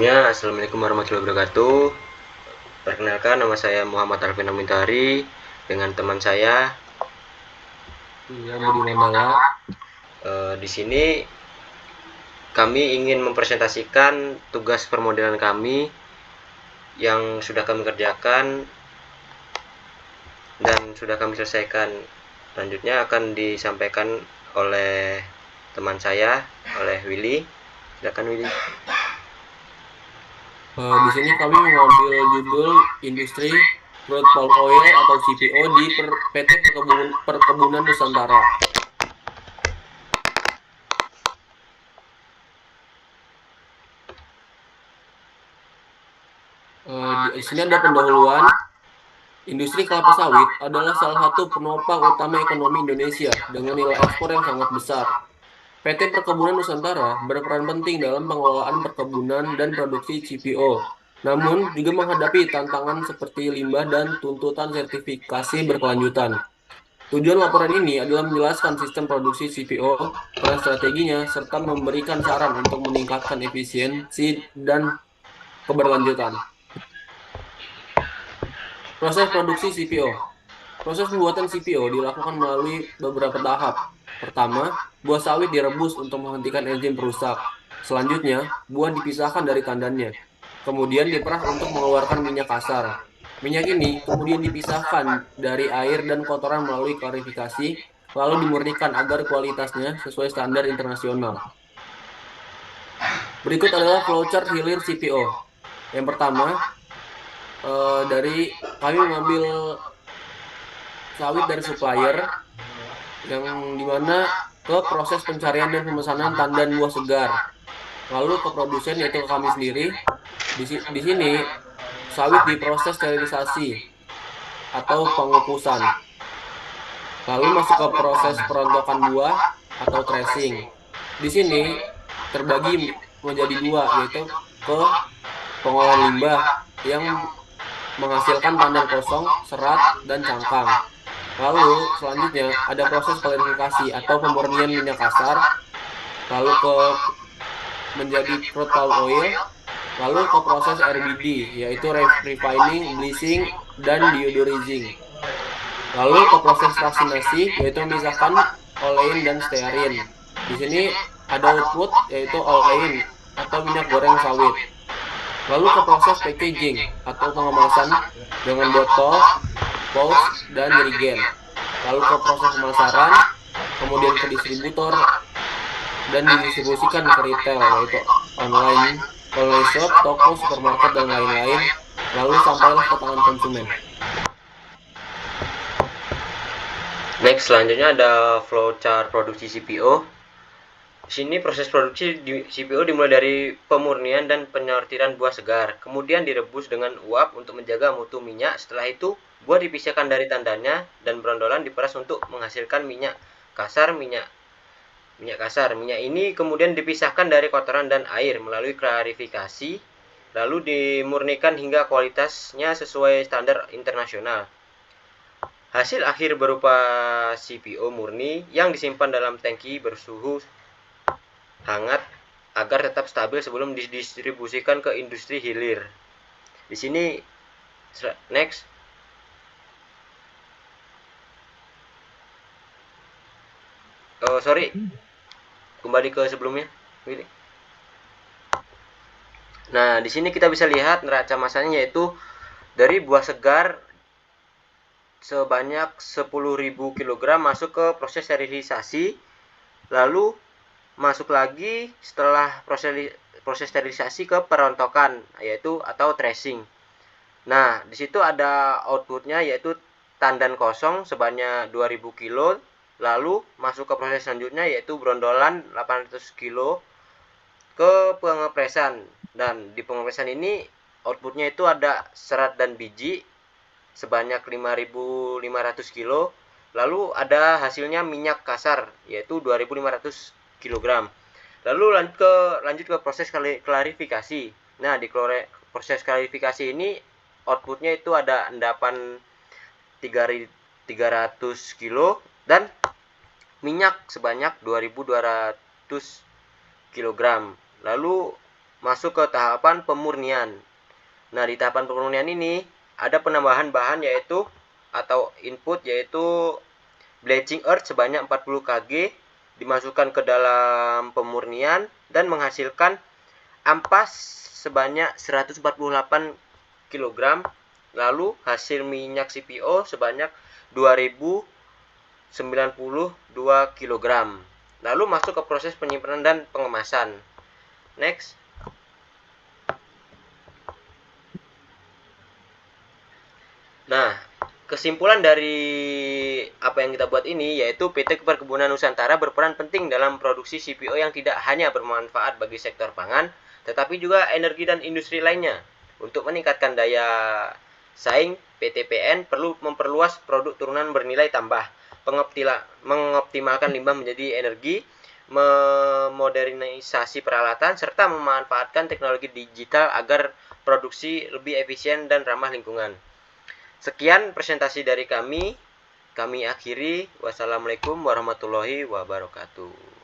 Sebelumnya, Assalamualaikum warahmatullahi wabarakatuh. Perkenalkan, nama saya Muhammad Alvin Amintari dengan teman saya. Iya, Budi Mandala. Di sini kami ingin mempresentasikan tugas permodelan kami yang sudah kami kerjakan dan sudah kami selesaikan. Selanjutnya akan disampaikan oleh teman saya, oleh Willy. Silakan Willy. Di sini kami mengambil judul Industri Crude Palm Oil atau CPO di PT Perkebunan Nusantara. Di sini ada pendahuluan. Industri kelapa sawit adalah salah satu penopang utama ekonomi Indonesia dengan nilai ekspor yang sangat besar. PT Perkebunan Nusantara berperan penting dalam pengelolaan perkebunan dan produksi CPO, namun juga menghadapi tantangan seperti limbah dan tuntutan sertifikasi berkelanjutan. Tujuan laporan ini adalah menjelaskan sistem produksi CPO, peran strateginya, serta memberikan saran untuk meningkatkan efisiensi dan keberlanjutan. Proses produksi CPO. Proses pembuatan CPO dilakukan melalui beberapa tahap. Pertama, buah sawit direbus untuk menghentikan enzim perusak. Selanjutnya, buah dipisahkan dari tandannya. Kemudian diperah untuk mengeluarkan minyak kasar. Minyak ini kemudian dipisahkan dari air dan kotoran melalui klarifikasi, lalu dimurnikan agar kualitasnya sesuai standar internasional. Berikut adalah flowchart hilir CPO. Yang pertama, dari kami mengambil sawit dari supplier yang dimana ke proses pencarian dan pemesanan tandan buah segar, lalu ke produsen yaitu ke kami sendiri. Di sini sawit diproses sterilisasi atau pengukusan, lalu masuk ke proses perontokan buah atau tracing. Di sini terbagi menjadi dua, yaitu ke pengolahan limbah yang menghasilkan tandan kosong, serat, dan cangkang. Lalu selanjutnya ada proses klarifikasi atau pemurnian minyak kasar, lalu ke menjadi crude palm oil, lalu ke proses RBD yaitu refining, bleaching, dan deodorizing. Lalu ke proses fraksinasi yaitu memisahkan olein dan stearin. Di sini ada output yaitu olein atau minyak goreng sawit. Lalu ke proses packaging atau pengemasan dengan botol, pouch, dan jerigen. Lalu ke proses pemasaran, kemudian ke distributor, dan didistribusikan ke retail, yaitu online, online shop, toko, supermarket, dan lain-lain. Lalu sampailah ke tangan konsumen. Next, selanjutnya ada flowchart produksi CPO. Di sini proses produksi CPO dimulai dari pemurnian dan penyortiran buah segar, kemudian direbus dengan uap untuk menjaga mutu minyak. Setelah itu, buah dipisahkan dari tandannya dan brondolan diperas untuk menghasilkan minyak kasar. Minyak ini kemudian dipisahkan dari kotoran dan air melalui klarifikasi, lalu dimurnikan hingga kualitasnya sesuai standar internasional. Hasil akhir berupa CPO murni yang disimpan dalam tangki bersuhu hangat agar tetap stabil sebelum didistribusikan ke industri hilir. Di sini next. Oh, sorry. Kembali ke sebelumnya. Nah, di sini kita bisa lihat neraca masanya yaitu dari buah segar sebanyak 10.000 kg masuk ke proses sterilisasi, lalu masuk lagi setelah proses sterilisasi ke perontokan yaitu atau tracing. Nah, di situ ada outputnya yaitu tandan kosong sebanyak 2.000 kilo, lalu masuk ke proses selanjutnya yaitu brondolan 800 kilo ke pengepresan. Dan di pengepresan ini outputnya itu ada serat dan biji sebanyak 5.500 kilo, lalu ada hasilnya minyak kasar yaitu 2.500 kg. Lalu lanjut ke proses klarifikasi. Nah, di proses klarifikasi ini outputnya itu ada endapan 300 kilo dan minyak sebanyak 2.200 kg. Lalu masuk ke tahapan pemurnian. Nah, di tahapan pemurnian ini ada penambahan bahan yaitu atau input yaitu bleaching earth sebanyak 40 kg dimasukkan ke dalam pemurnian dan menghasilkan ampas sebanyak 148 kg. Lalu hasil minyak CPO sebanyak 2092 kg. Lalu masuk ke proses penyimpanan dan pengemasan. Next. Nah, kesimpulan dari apa yang kita buat ini yaitu PT Perkebunan Nusantara berperan penting dalam produksi CPO yang tidak hanya bermanfaat bagi sektor pangan, tetapi juga energi dan industri lainnya. Untuk meningkatkan daya saing, PT PN perlu memperluas produk turunan bernilai tambah, mengoptimalkan limbah menjadi energi, memodernisasi peralatan, serta memanfaatkan teknologi digital agar produksi lebih efisien dan ramah lingkungan. Sekian presentasi dari kami. Kami akhiri. Wassalamualaikum warahmatullahi wabarakatuh.